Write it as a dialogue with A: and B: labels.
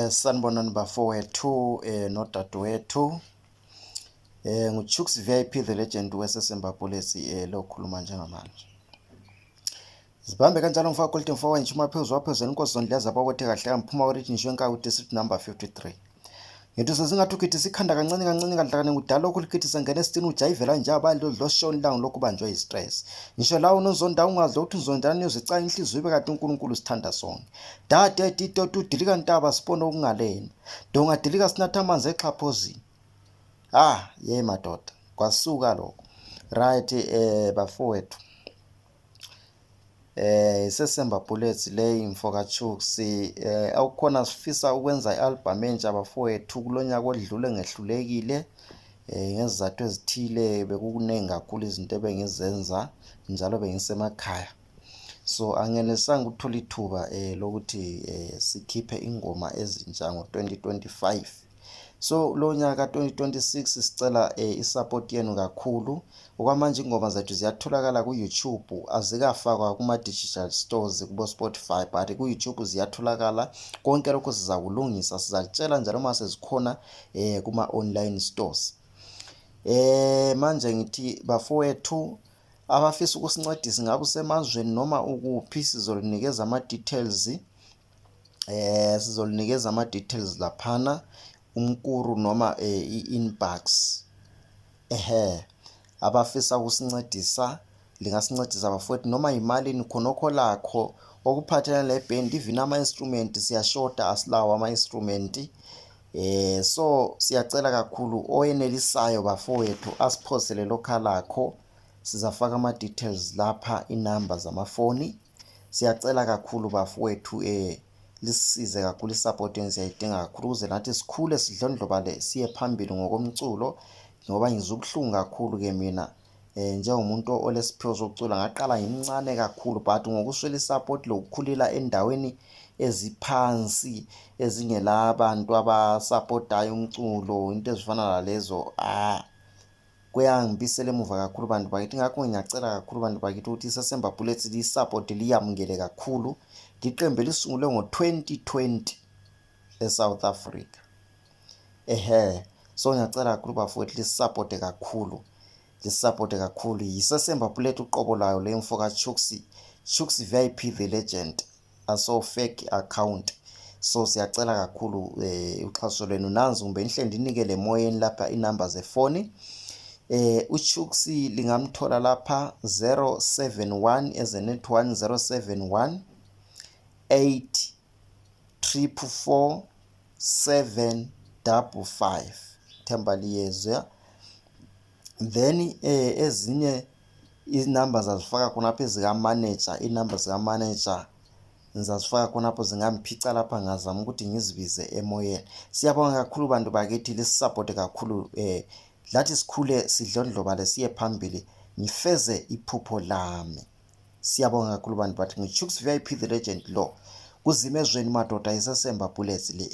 A: Sanibonani bafowethu nodadewethu. NguChooks VIP the legend weseSemba Police lo khuluma njengamanje. Zibambe kanjalo mfaka quality mfaka nchuma phezulu inkosi zondlaza abakwethe kahle kamphuma orithi njenka u district number 53. Ngithi sezingathi ukithi sikhanda kancane kahle kane ngudala lokhu likithi sengene esitini ujayivela nje abalo lo shoni la lokhu banjwe istress. Ngisho lawo nozonda ungadla uthi uzondana niyozicanga inhliziyo ibe kade uNkulunkulu sithanda sonke. Dade dito tudilika ntaba sipono okungalena. Donga dilika sinatha amanzi exhaphozini. Ye madoda kwasuka lokho. Right bafowethu. Isesemba Bullets le imfoka Chooks awukhona sifisa ukwenza ialbum entsha bafowethu kulonyaka odlule ngehlulekile ngezizathu ezithile bekukunengi kakhulu izinto ebengizenza njalo bengisemakhaya, so angenesanga ukuthola ithuba lokuthi sikhiphe ingoma ezintsha ngo2025. So lo nyaka 2026 sicela isupport yenu kakhulu. Okwamanje ingoma zethu ziyatholakala ku YouTube, azikafakwa kuma digital stores kubo Spotify, but ku YouTube ziyatholakala. Konke lokho sizakulungisa, sizakutshela njalo uma sezikhona kuma online stores. Manje ngithi bafowethu abafisa ukusincedisa ngabe usemazweni noma ukuphi, sizolinikeza ama details laphana umkuru noma inbox. Abafisa ukusincedisa lingasincedisa bafowethu noma imali nikhonokho lakho okuphathelana le band, even ama instrument siyashota, asilawo ama instrument. So siyacela kakhulu oyenelisayo bafowethu asiphosele lokho lakho, sizafaka ama details lapha, inamba zamafoni. Siyacela kakhulu bafowethu lisize kakhulu, isupport yenu siyayidinga kakhulu ukuze nathi sikhule sidlondlobale siye phambili ngokomculo, ngoba ngizubuhlungu kakhulu ke mina njengomuntu olesiphiwo sokucula. Ngaqala ngimncane kakhulu, but ngokuswela isupport lokukhulela endaweni eziphansi ezingela abantu abasupportayo umculo, into ezifana nalezo kuyangibisela emuva kakhulu bantu bakithi. Ngakho ngiyacela kakhulu bantu bakithi ukuthi isesemba Bullets li-support liyamukele kakhulu. Liqembu lisungulwe ngo2020 eSouth Africa. So ngiyacela kakhulu bafowethu lisupport kakhulu. Yisesemba Bullets uqobo layo le mfoka Chooks VIP the legend, aso fake account. So siyacela kakhulu uxhaso lwenu. Nanzi kumbe nihle ndinikele emoyeni lapha inamba zefoni. uChooks lingamthola lapha 071 as a net 1071 844 755 Themba Liyezwa. Then ezinye izinamba zazifaka khonapha ezika manager, inamba zika manager ngizazifaka khonapho, zingamphica lapha ngazama ukuthi ngizibize emoyeni. Siyabonga kakhulu bantu bakithi, lisisupport kakhulu lathi sikhule sidlondlobale siye phambili ngifeze iphupho lami. Siyabonga kakhulu bantu bathi ngiChooks VIP the legend lo kuzimezweni madoda isesemba Bullets le.